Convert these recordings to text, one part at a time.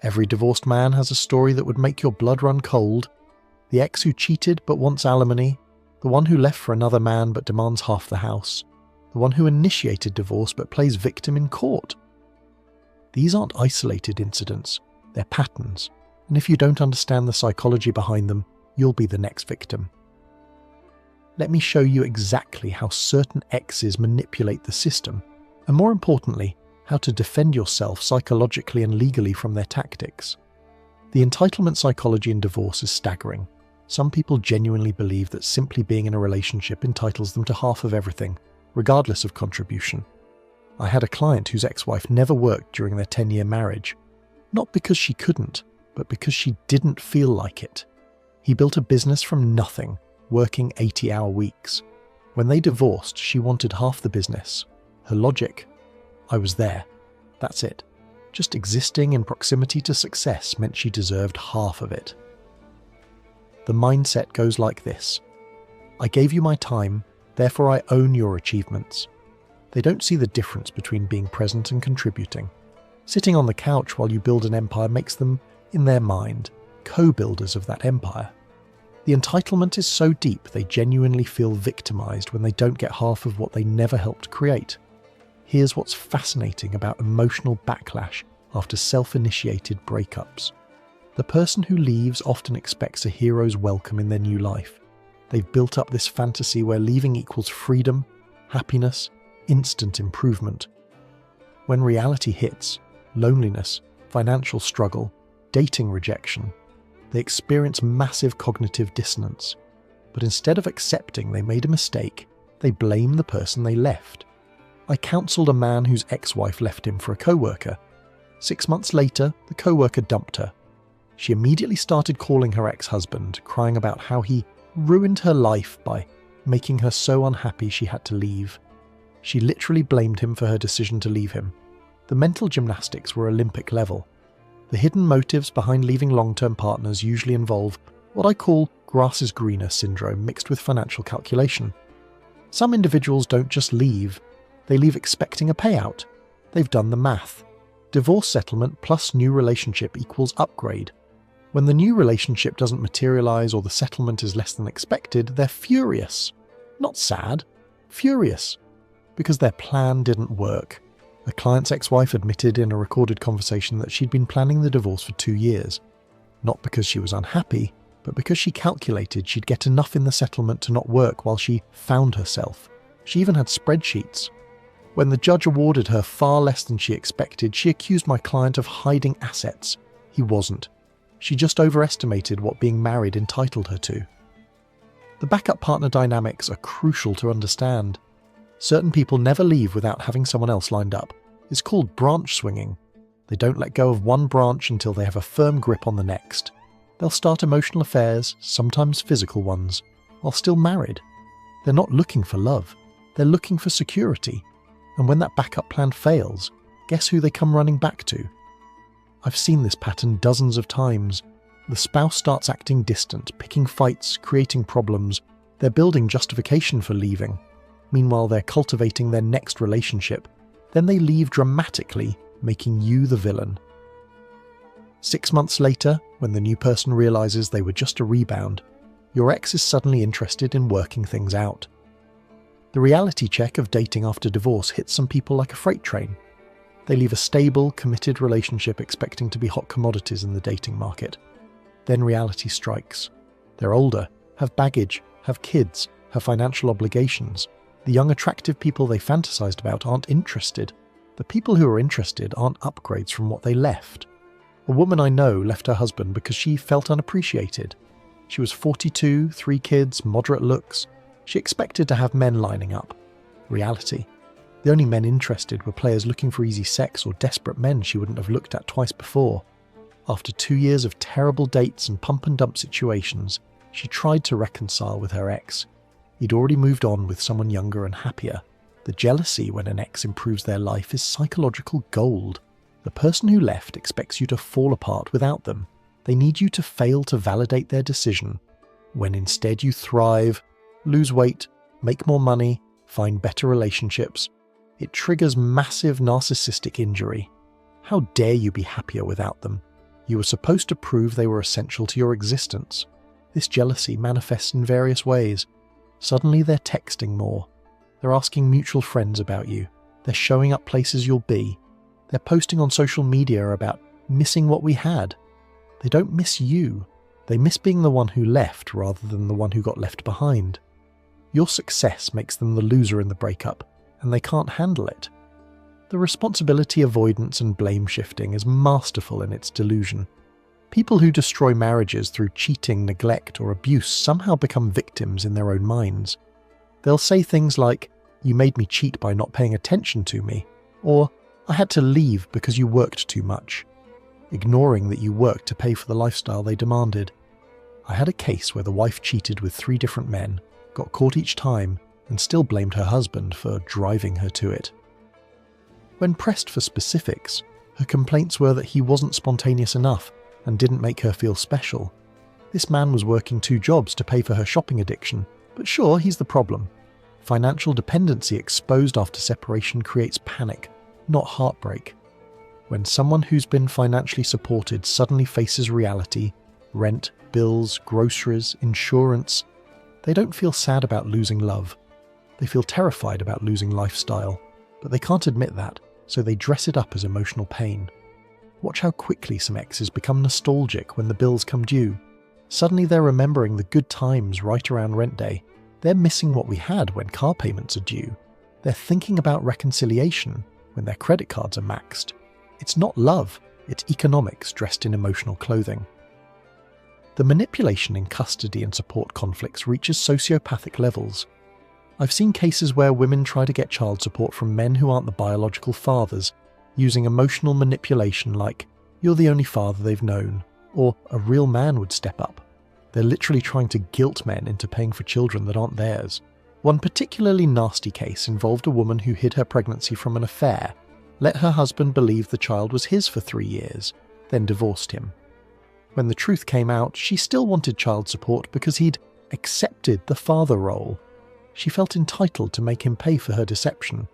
Every divorced man has a story that would make your blood run cold. The ex who cheated but wants alimony, the one who left for another man but demands half the house, the one who initiated divorce but plays victim in court. These aren't isolated incidents, they're patterns, and if you don't understand the psychology behind them, you'll be the next victim. Let me show you exactly how certain exes manipulate the system, and more importantly, how to defend yourself psychologically and legally from their tactics. The entitlement psychology in divorce is staggering. Some people genuinely believe that simply being in a relationship entitles them to half of everything, regardless of contribution. I had a client whose ex-wife never worked during their 10-year marriage, not because she couldn't, but because she didn't feel like it. He built a business from nothing, working 80-hour weeks. When they divorced, she wanted half the business. Her logic? I was there. That's it. Just existing in proximity to success meant she deserved half of it. The mindset goes like this. I gave you my time, therefore I own your achievements. They don't see the difference between being present and contributing. Sitting on the couch while you build an empire makes them, in their mind, co-builders of that empire. The entitlement is so deep they genuinely feel victimized when they don't get half of what they never helped create. Here's what's fascinating about emotional backlash after self-initiated breakups. The person who leaves often expects a hero's welcome in their new life. They've built up this fantasy where leaving equals freedom, happiness, instant improvement. When reality hits, loneliness, financial struggle, dating rejection, they experience massive cognitive dissonance. But instead of accepting they made a mistake, they blame the person they left. I counselled a man whose ex-wife left him for a co-worker. 6 months later, the co-worker dumped her. She immediately started calling her ex-husband, crying about how he ruined her life by making her so unhappy she had to leave. She literally blamed him for her decision to leave him. The mental gymnastics were Olympic level. The hidden motives behind leaving long-term partners usually involve what I call grass is greener syndrome mixed with financial calculation. Some individuals don't just leave, they leave expecting a payout. They've done the math. Divorce settlement plus new relationship equals upgrade. When the new relationship doesn't materialize or the settlement is less than expected, they're furious. Not sad, furious. Because their plan didn't work. A client's ex-wife admitted in a recorded conversation that she'd been planning the divorce for 2 years. Not because she was unhappy, but because she calculated she'd get enough in the settlement to not work while she found herself. She even had spreadsheets. When the judge awarded her far less than she expected, she accused my client of hiding assets. He wasn't. She just overestimated what being married entitled her to. The backup partner dynamics are crucial to understand. Certain people never leave without having someone else lined up. It's called branch swinging. They don't let go of one branch until they have a firm grip on the next. They'll start emotional affairs, sometimes physical ones, while still married. They're not looking for love. They're looking for security. And when that backup plan fails, guess who they come running back to? I've seen this pattern dozens of times. The spouse starts acting distant, picking fights, creating problems. They're building justification for leaving. Meanwhile, they're cultivating their next relationship. Then they leave dramatically, making you the villain. 6 months later, when the new person realizes they were just a rebound, your ex is suddenly interested in working things out. The reality check of dating after divorce hits some people like a freight train. They leave a stable, committed relationship expecting to be hot commodities in the dating market. Then reality strikes. They're older, have baggage, have kids, have financial obligations. The young, attractive people they fantasized about aren't interested. The people who are interested aren't upgrades from what they left. A woman I know left her husband because she felt unappreciated. She was 42, 3 kids, moderate looks. She expected to have men lining up. Reality. The only men interested were players looking for easy sex or desperate men she wouldn't have looked at twice before. After 2 years of terrible dates and pump and dump situations, she tried to reconcile with her ex. He'd already moved on with someone younger and happier. The jealousy when an ex improves their life is psychological gold. The person who left expects you to fall apart without them. They need you to fail to validate their decision, when instead you thrive, lose weight, make more money, find better relationships. It triggers massive narcissistic injury. How dare you be happier without them? You were supposed to prove they were essential to your existence. This jealousy manifests in various ways. Suddenly they're texting more. They're asking mutual friends about you. They're showing up places you'll be. They're posting on social media about missing what we had. They don't miss you. They miss being the one who left rather than the one who got left behind. Your success makes them the loser in the breakup, and they can't handle it. The responsibility avoidance and blame shifting is masterful in its delusion. People who destroy marriages through cheating, neglect, or abuse somehow become victims in their own minds. They'll say things like, "You made me cheat by not paying attention to me," or "I had to leave because you worked too much," ignoring that you worked to pay for the lifestyle they demanded. I had a case where the wife cheated with 3 different men, got caught each time, and still blamed her husband for driving her to it. When pressed for specifics, her complaints were that he wasn't spontaneous enough and didn't make her feel special. This man was working 2 jobs to pay for her shopping addiction, but sure, he's the problem. Financial dependency exposed after separation creates panic, not heartbreak. When someone who's been financially supported suddenly faces reality, rent, bills, groceries, insurance, they don't feel sad about losing love. They feel terrified about losing lifestyle, but they can't admit that, so they dress it up as emotional pain. Watch how quickly some exes become nostalgic when the bills come due. Suddenly they're remembering the good times right around rent day. They're missing what we had when car payments are due. They're thinking about reconciliation when their credit cards are maxed. It's not love, it's economics dressed in emotional clothing. The manipulation in custody and support conflicts reaches sociopathic levels. I've seen cases where women try to get child support from men who aren't the biological fathers, using emotional manipulation like, "You're the only father they've known," or "A real man would step up." They're literally trying to guilt men into paying for children that aren't theirs. One particularly nasty case involved a woman who hid her pregnancy from an affair, let her husband believe the child was his for 3 years, then divorced him. When the truth came out, she still wanted child support because he'd accepted the father role. She felt entitled to make him pay for her deception.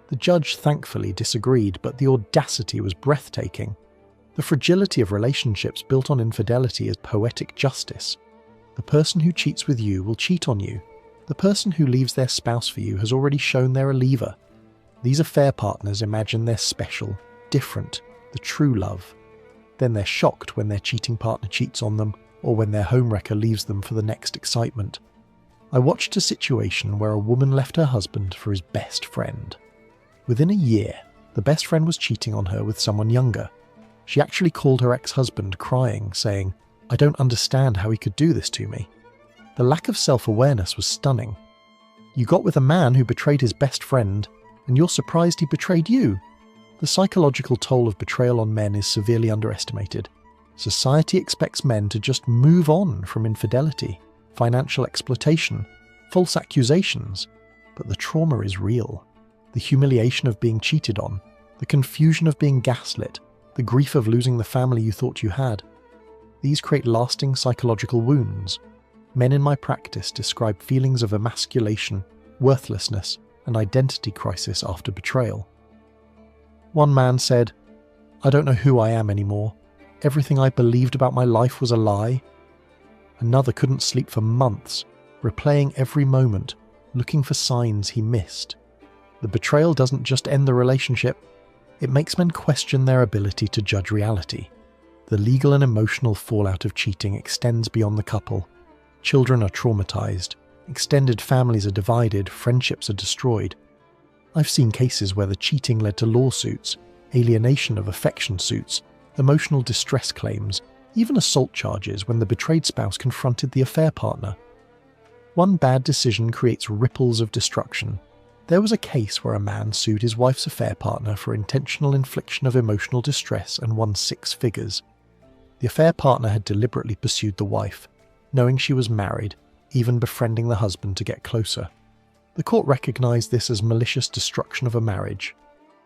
The judge thankfully disagreed, but the audacity was breathtaking. The fragility of relationships built on infidelity is poetic justice. The person who cheats with you will cheat on you. The person who leaves their spouse for you has already shown they're a leaver. These affair partners imagine they're special, different, the true love. Then they're shocked when their cheating partner cheats on them, or when their homewrecker leaves them for the next excitement. I watched a situation where a woman left her husband for his best friend. Within a year, the best friend was cheating on her with someone younger. She actually called her ex-husband crying, saying, "I don't understand how he could do this to me." The lack of self-awareness was stunning. You got with a man who betrayed his best friend, and you're surprised he betrayed you. The psychological toll of betrayal on men is severely underestimated. Society expects men to just move on from infidelity, financial exploitation, false accusations, but the trauma is real. The humiliation of being cheated on, the confusion of being gaslit, the grief of losing the family you thought you had. These create lasting psychological wounds. Men in my practice describe feelings of emasculation, worthlessness, and identity crisis after betrayal. One man said, "I don't know who I am anymore. Everything I believed about my life was a lie." Another couldn't sleep for months, replaying every moment, looking for signs he missed. The betrayal doesn't just end the relationship, it makes men question their ability to judge reality. The legal and emotional fallout of cheating extends beyond the couple. Children are traumatized, extended families are divided, friendships are destroyed. I've seen cases where the cheating led to lawsuits, alienation of affection suits, emotional distress claims, even assault charges when the betrayed spouse confronted the affair partner. One bad decision creates ripples of destruction. There was a case where a man sued his wife's affair partner for intentional infliction of emotional distress and won 6 figures. The affair partner had deliberately pursued the wife, knowing she was married, even befriending the husband to get closer. The court recognized this as malicious destruction of a marriage.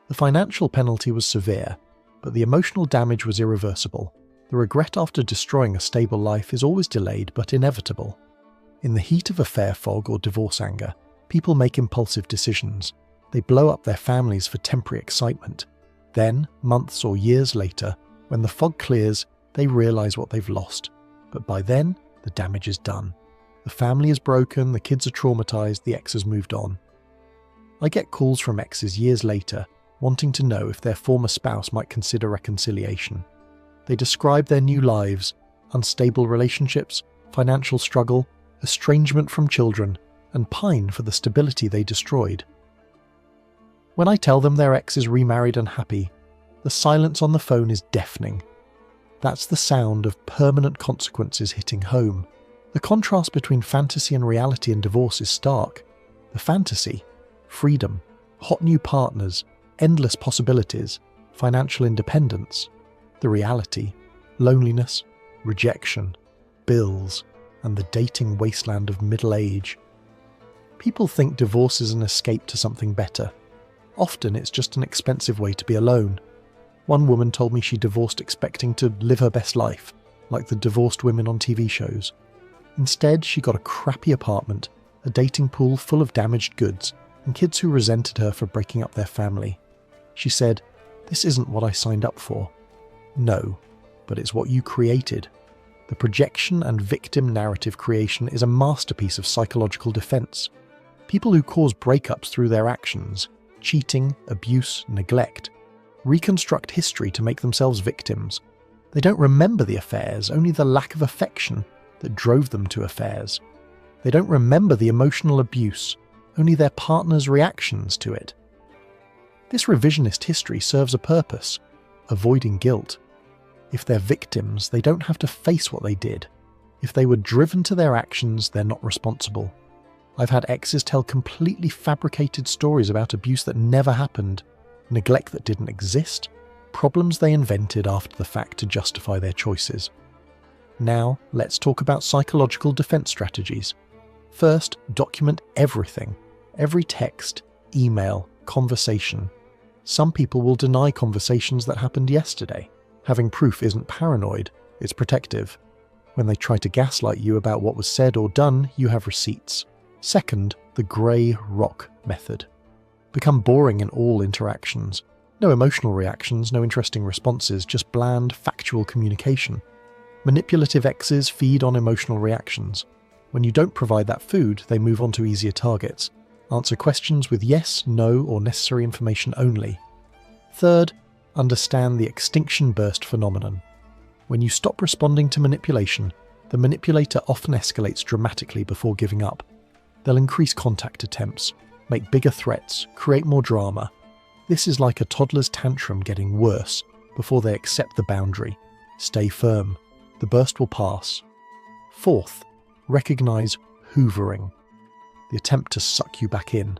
The financial penalty was severe, but the emotional damage was irreversible. The regret after destroying a stable life is always delayed but inevitable. In the heat of affair fog or divorce anger, people make impulsive decisions. They blow up their families for temporary excitement. Then, months or years later, when the fog clears, They realise what they've lost, but by then, the damage is done. The family is broken, the kids are traumatised, the ex has moved on. I get calls from exes years later wanting to know if their former spouse might consider reconciliation. They describe their new lives, unstable relationships, financial struggle, estrangement from children, and pine for the stability they destroyed. When I tell them their ex is remarried and happy, the silence on the phone is deafening. That's the sound of permanent consequences hitting home. The contrast between fantasy and reality in divorce is stark. The fantasy, freedom, hot new partners, endless possibilities, financial independence. The reality, loneliness, rejection, bills, and the dating wasteland of middle age. People think divorce is an escape to something better. Often it's just an expensive way to be alone. One woman told me she divorced expecting to live her best life, like the divorced women on TV shows. Instead, she got a crappy apartment, a dating pool full of damaged goods, and kids who resented her for breaking up their family. She said, "This isn't what I signed up for." No, but it's what you created. The projection and victim narrative creation is a masterpiece of psychological defense. People who cause breakups through their actions, cheating, abuse, neglect, reconstruct history to make themselves victims. They don't remember the affairs, only the lack of affection that drove them to affairs. They don't remember the emotional abuse, only their partner's reactions to it. This revisionist history serves a purpose: avoiding guilt. If they're victims, they don't have to face what they did. If they were driven to their actions, they're not responsible. I've had exes tell completely fabricated stories about abuse that never happened, neglect that didn't exist, problems they invented after the fact to justify their choices. Now, let's talk about psychological defense strategies. First, document everything. Every text, email, conversation. Some people will deny conversations that happened yesterday. Having proof isn't paranoid, it's protective. When they try to gaslight you about what was said or done, you have receipts. Second, the grey rock method. Become boring in all interactions. No emotional reactions, no interesting responses, just bland, factual communication. Manipulative exes feed on emotional reactions. When you don't provide that food, they move on to easier targets. Answer questions with yes, no, or necessary information only. Third, understand the extinction burst phenomenon. When you stop responding to manipulation, the manipulator often escalates dramatically before giving up. They'll increase contact attempts, make bigger threats, create more drama. This is like a toddler's tantrum getting worse before they accept the boundary. Stay firm. The burst will pass. Fourth, recognize hoovering. The attempt to suck you back in.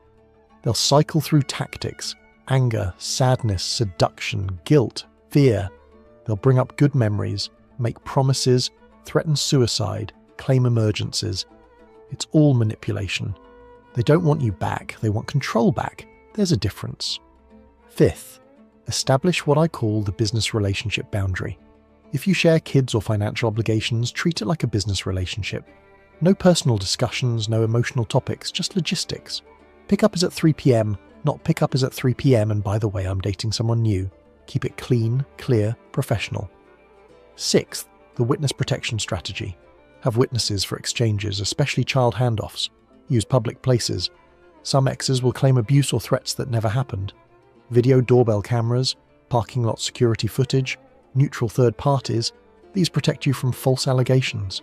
They'll cycle through tactics: anger, sadness, seduction, guilt, fear. They'll bring up good memories, make promises, threaten suicide, claim emergencies. It's all manipulation. They don't want you back, they want control back. There's a difference. Fifth, establish what I call the business relationship boundary. If you share kids or financial obligations, treat it like a business relationship. No personal discussions, no emotional topics, just logistics. Pickup is at 3 p.m, not pickup is at 3 p.m. and by the way, I'm dating someone new. Keep it clean, clear, professional. Sixth, the witness protection strategy. Have witnesses for exchanges, especially child handoffs. Use public places. Some exes will claim abuse or threats that never happened. Video doorbell cameras, parking lot security footage, neutral third parties, these protect you from false allegations.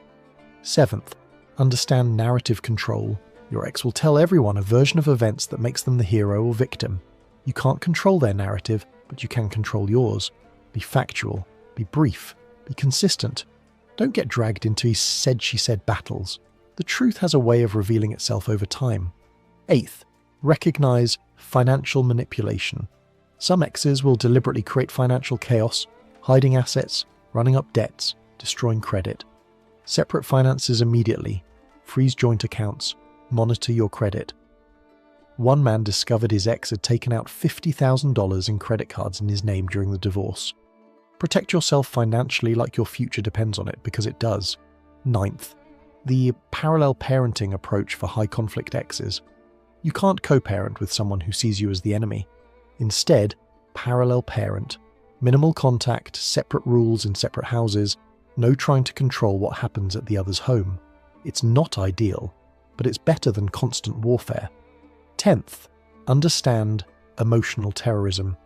Seventh, understand narrative control. Your ex will tell everyone a version of events that makes them the hero or victim. You can't control their narrative, but you can control yours. Be factual, be brief, be consistent. Don't get dragged into his said-she-said battles. The truth has a way of revealing itself over time. Eighth, recognize financial manipulation. Some exes will deliberately create financial chaos, hiding assets, running up debts, destroying credit. Separate finances immediately. Freeze joint accounts. Monitor your credit. One man discovered his ex had taken out $50,000 in credit cards in his name during the divorce. Protect yourself financially like your future depends on it, because it does. Ninth, the parallel parenting approach for high-conflict exes. You can't co-parent with someone who sees you as the enemy. Instead, parallel parent. Minimal contact, separate rules in separate houses, no trying to control what happens at the other's home. It's not ideal, but it's better than constant warfare. 10th, understand emotional terrorism.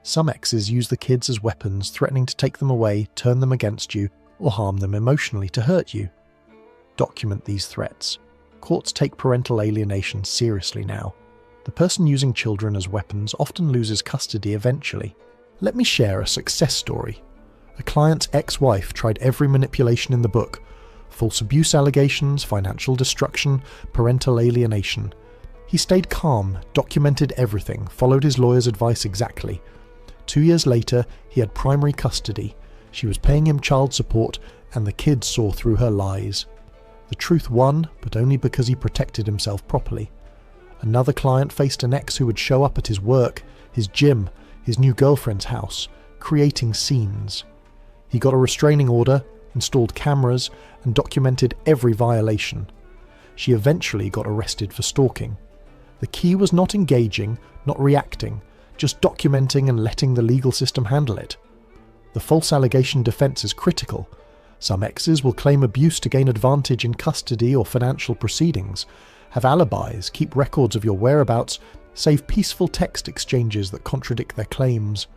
Some exes use the kids as weapons, threatening to take them away, turn them against you, or harm them emotionally to hurt you. Document these threats. Courts take parental alienation seriously now. The person using children as weapons often loses custody eventually. Let me share a success story. A client's ex-wife tried every manipulation in the book: false abuse allegations, financial destruction, parental alienation. He stayed calm, documented everything, followed his lawyer's advice exactly. 2 years later, he had primary custody. She was paying him child support, and the kids saw through her lies. The truth won, but only because he protected himself properly. Another client faced an ex who would show up at his work, his gym, his new girlfriend's house, creating scenes. He got a restraining order, installed cameras, and documented every violation. She eventually got arrested for stalking. The key was not engaging, not reacting, just documenting and letting the legal system handle it. The false allegation defense is critical. Some exes will claim abuse to gain advantage in custody or financial proceedings, have alibis, keep records of your whereabouts, save peaceful text exchanges that contradict their claims.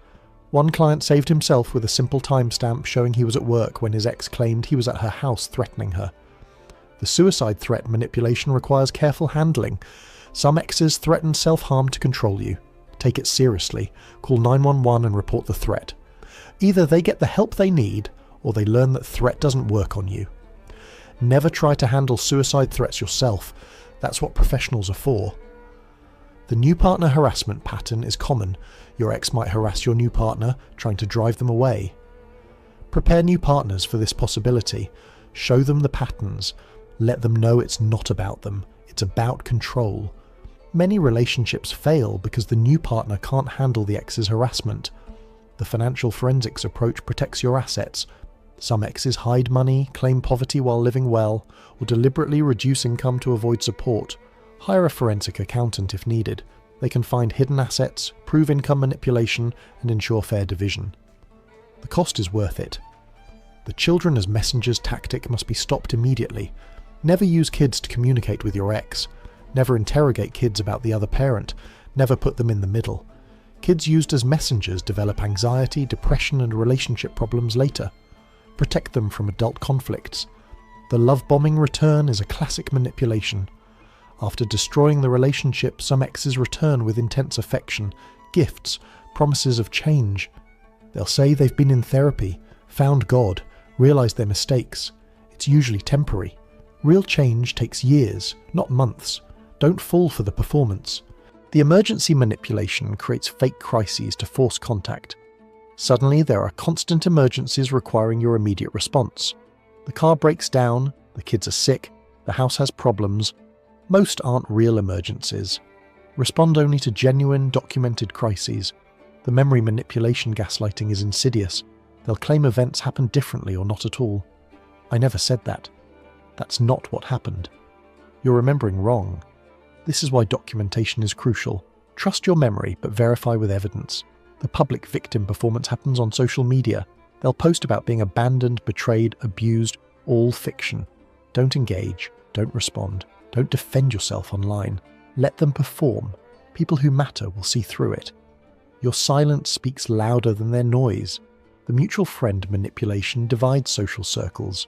One client saved himself with a simple timestamp showing he was at work when his ex claimed he was at her house threatening her. The suicide threat manipulation requires careful handling. Some exes threaten self-harm to control you. Take it seriously. Call 911 and report the threat. Either they get the help they need, or they learn that threat doesn't work on you. Never try to handle suicide threats yourself. That's what professionals are for. The new partner harassment pattern is common. Your ex might harass your new partner, trying to drive them away. Prepare new partners for this possibility. Show them the patterns. Let them know it's not about them. It's about control. Many relationships fail because the new partner can't handle the ex's harassment. The financial forensics approach protects your assets. Some exes hide money, claim poverty while living well, or deliberately reduce income to avoid support. Hire a forensic accountant if needed. They can find hidden assets, prove income manipulation, and ensure fair division. The cost is worth it. The children as messengers tactic must be stopped immediately. Never use kids to communicate with your ex. Never interrogate kids about the other parent. Never put them in the middle. Kids used as messengers develop anxiety, depression, and relationship problems later. Protect them from adult conflicts. The love bombing return is a classic manipulation. After destroying the relationship, some exes return with intense affection, gifts, promises of change. They'll say they've been in therapy, found God, realized their mistakes. It's usually temporary. Real change takes years, not months. Don't fall for the performance. The emergency manipulation creates fake crises to force contact. Suddenly there are constant emergencies requiring your immediate response. The car breaks down, the kids are sick, the house has problems. Most aren't real emergencies. Respond only to genuine, documented crises. The memory manipulation gaslighting is insidious. They'll claim events happened differently or not at all. I never said that. That's not what happened. You're remembering wrong. This is why documentation is crucial. Trust your memory, but verify with evidence. The public victim performance happens on social media. They'll post about being abandoned, betrayed, abused, all fiction. Don't engage. Don't respond. Don't defend yourself online. Let them perform. People who matter will see through it. Your silence speaks louder than their noise. The mutual friend manipulation divides social circles.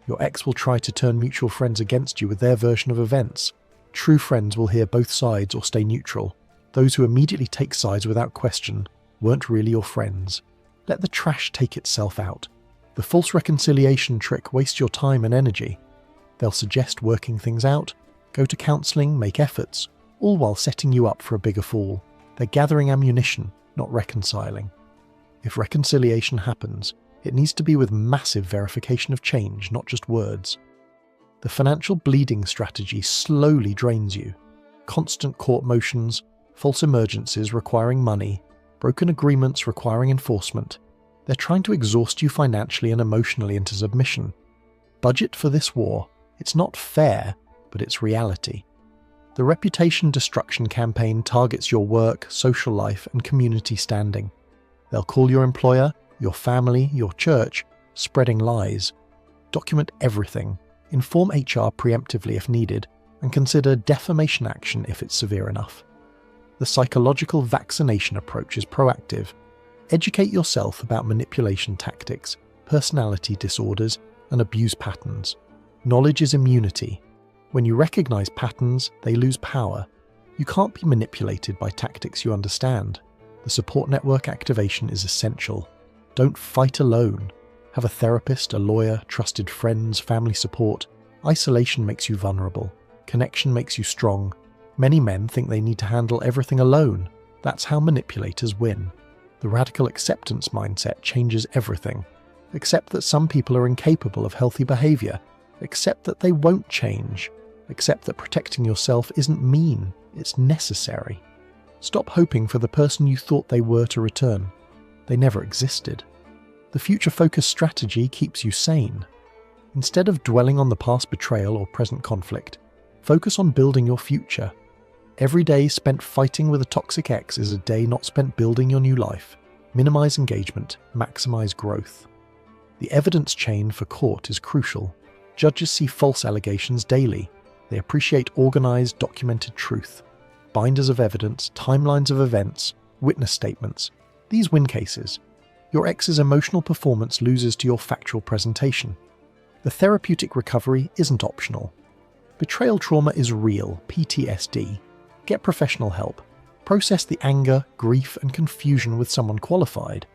Your ex will try to turn mutual friends against you with their version of events. True friends will hear both sides or stay neutral. Those who immediately take sides without question weren't really your friends. Let the trash take itself out. The false reconciliation trick wastes your time and energy. They'll suggest working things out, go to counselling, make efforts, all while setting you up for a bigger fall. They're gathering ammunition, not reconciling. If reconciliation happens, it needs to be with massive verification of change, not just words. The financial bleeding strategy slowly drains you. Constant court motions, false emergencies requiring money, broken agreements requiring enforcement. They're trying to exhaust you financially and emotionally into submission. Budget for this war. It's not fair, but it's reality. The reputation destruction campaign targets your work, social life, and community standing. They'll call your employer, your family, your church, spreading lies. Document everything. Inform HR preemptively if needed, and consider defamation action if it's severe enough. The psychological vaccination approach is proactive. Educate yourself about manipulation tactics, personality disorders, and abuse patterns. Knowledge is immunity. When you recognize patterns, they lose power. You can't be manipulated by tactics you understand. The support network activation is essential. Don't fight alone. Have a therapist, a lawyer, trusted friends, family support. Isolation makes you vulnerable. Connection makes you strong. Many men think they need to handle everything alone. That's how manipulators win. The radical acceptance mindset changes everything. Accept that some people are incapable of healthy behavior. Accept that they won't change. Accept that protecting yourself isn't mean, it's necessary. Stop hoping for the person you thought they were to return. They never existed. The future-focused strategy keeps you sane. Instead of dwelling on the past betrayal or present conflict, focus on building your future. Every day spent fighting with a toxic ex is a day not spent building your new life. Minimize engagement, maximize growth. The evidence chain for court is crucial. Judges see false allegations daily. They appreciate organized, documented truth. Binders of evidence, timelines of events, witness statements. These win cases. Your ex's emotional performance loses to your factual presentation. The therapeutic recovery isn't optional. Betrayal trauma is real, PTSD. Get professional help. Process the anger, grief, and confusion with someone qualified.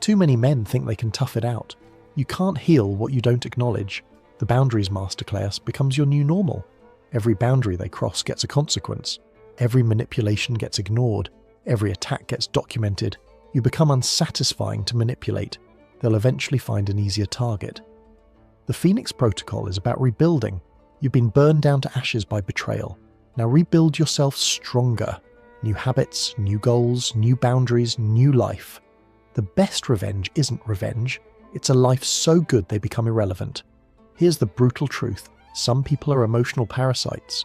Too many men think they can tough it out. You can't heal what you don't acknowledge. The boundaries masterclass becomes your new normal. Every boundary they cross gets a consequence. Every manipulation gets ignored. Every attack gets documented. You become unsatisfying to manipulate. They'll eventually find an easier target. The Phoenix Protocol is about rebuilding. You've been burned down to ashes by betrayal. Now rebuild yourself stronger. New habits, new goals, new boundaries, new life. The best revenge isn't revenge. It's a life so good they become irrelevant. Here's the brutal truth. Some people are emotional parasites.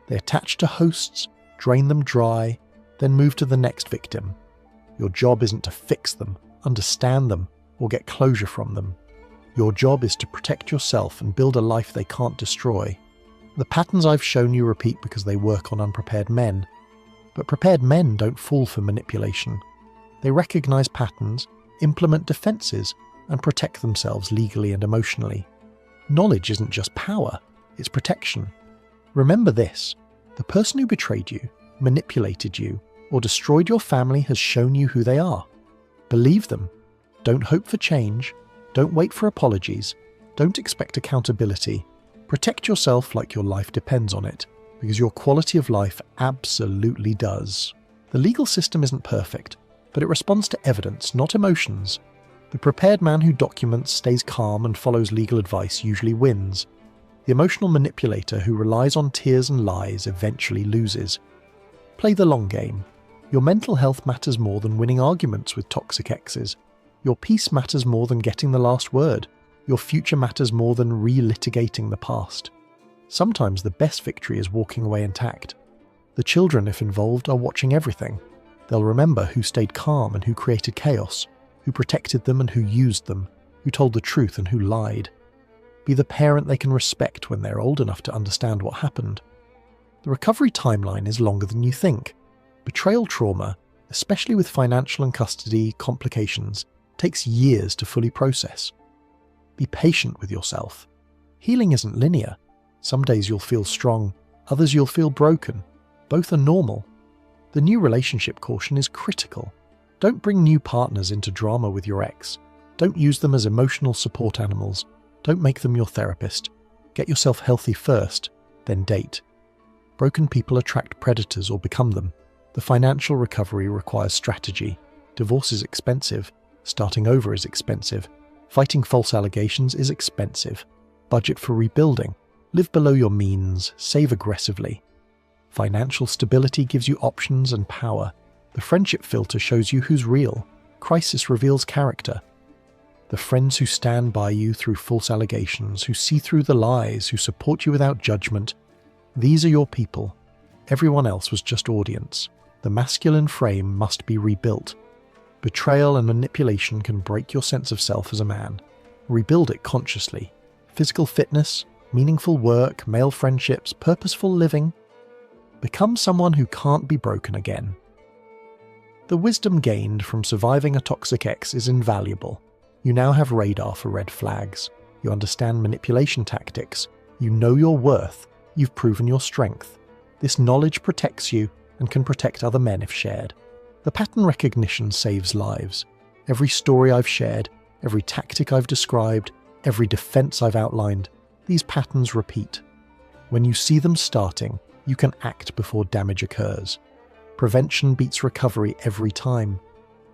They attach to hosts, drain them dry, then move to the next victim. Your job isn't to fix them, understand them, or get closure from them. Your job is to protect yourself and build a life they can't destroy. The patterns I've shown you repeat because they work on unprepared men. But prepared men don't fall for manipulation. They recognize patterns, implement defenses, and protect themselves legally and emotionally. Knowledge isn't just power, it's protection. Remember this: the person who betrayed you, manipulated you, or destroyed your family has shown you who they are. Believe them. Don't hope for change. Don't wait for apologies. Don't expect accountability. Protect yourself like your life depends on it, because your quality of life absolutely does. The legal system isn't perfect, but it responds to evidence, not emotions. The prepared man who documents, stays calm, and follows legal advice usually wins. The emotional manipulator who relies on tears and lies eventually loses. Play the long game. Your mental health matters more than winning arguments with toxic exes. Your peace matters more than getting the last word. Your future matters more than relitigating the past. Sometimes the best victory is walking away intact. The children, if involved, are watching everything. They'll remember who stayed calm and who created chaos, who protected them and who used them, who told the truth and who lied. Be the parent they can respect when they're old enough to understand what happened. The recovery timeline is longer than you think. Betrayal trauma, especially with financial and custody complications, takes years to fully process. Be patient with yourself. Healing isn't linear. Some days you'll feel strong, others you'll feel broken. Both are normal. The new relationship caution is critical. Don't bring new partners into drama with your ex. Don't use them as emotional support animals. Don't make them your therapist. Get yourself healthy first, then date. Broken people attract predators or become them. The financial recovery requires strategy. Divorce is expensive. Starting over is expensive. Fighting false allegations is expensive. Budget for rebuilding. Live below your means. Save aggressively. Financial stability gives you options and power. The friendship filter shows you who's real. Crisis reveals character. The friends who stand by you through false allegations, who see through the lies, who support you without judgment. These are your people. Everyone else was just audience. The masculine frame must be rebuilt. Betrayal and manipulation can break your sense of self as a man. Rebuild it consciously. Physical fitness, meaningful work, male friendships, purposeful living. Become someone who can't be broken again. The wisdom gained from surviving a toxic ex is invaluable. You now have radar for red flags. You understand manipulation tactics. You know your worth. You've proven your strength. This knowledge protects you and can protect other men if shared. The pattern recognition saves lives. Every story I've shared, every tactic I've described, every defense I've outlined, these patterns repeat. When you see them starting, you can act before damage occurs. Prevention beats recovery every time.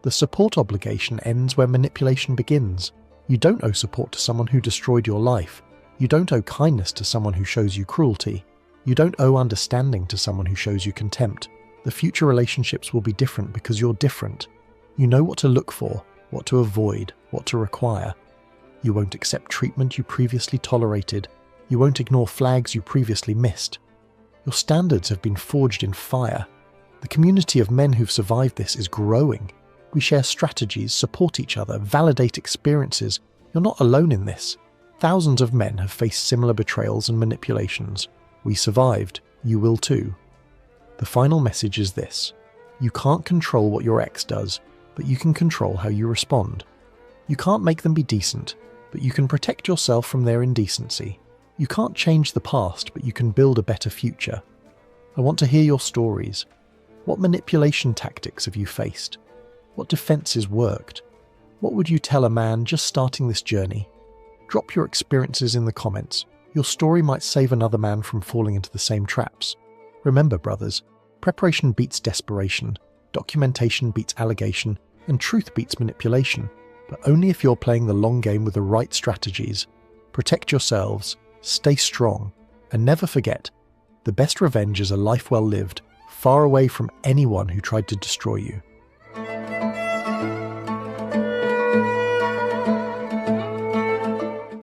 The support obligation ends where manipulation begins. You don't owe support to someone who destroyed your life. You don't owe kindness to someone who shows you cruelty. You don't owe understanding to someone who shows you contempt. The future relationships will be different because you're different. You know what to look for, what to avoid, what to require. You won't accept treatment you previously tolerated. You won't ignore flags you previously missed. Your standards have been forged in fire. The community of men who've survived this is growing. We share strategies, support each other, validate experiences. You're not alone in this. Thousands of men have faced similar betrayals and manipulations. We survived. You will too. The final message is this. You can't control what your ex does, but you can control how you respond. You can't make them be decent, but you can protect yourself from their indecency. You can't change the past, but you can build a better future. I want to hear your stories. What manipulation tactics have you faced? What defenses worked? What would you tell a man just starting this journey? Drop your experiences in the comments. Your story might save another man from falling into the same traps. Remember, brothers, preparation beats desperation, documentation beats allegation, and truth beats manipulation, but only if you're playing the long game with the right strategies. Protect yourselves, stay strong, and never forget, the best revenge is a life well lived, far away from anyone who tried to destroy you.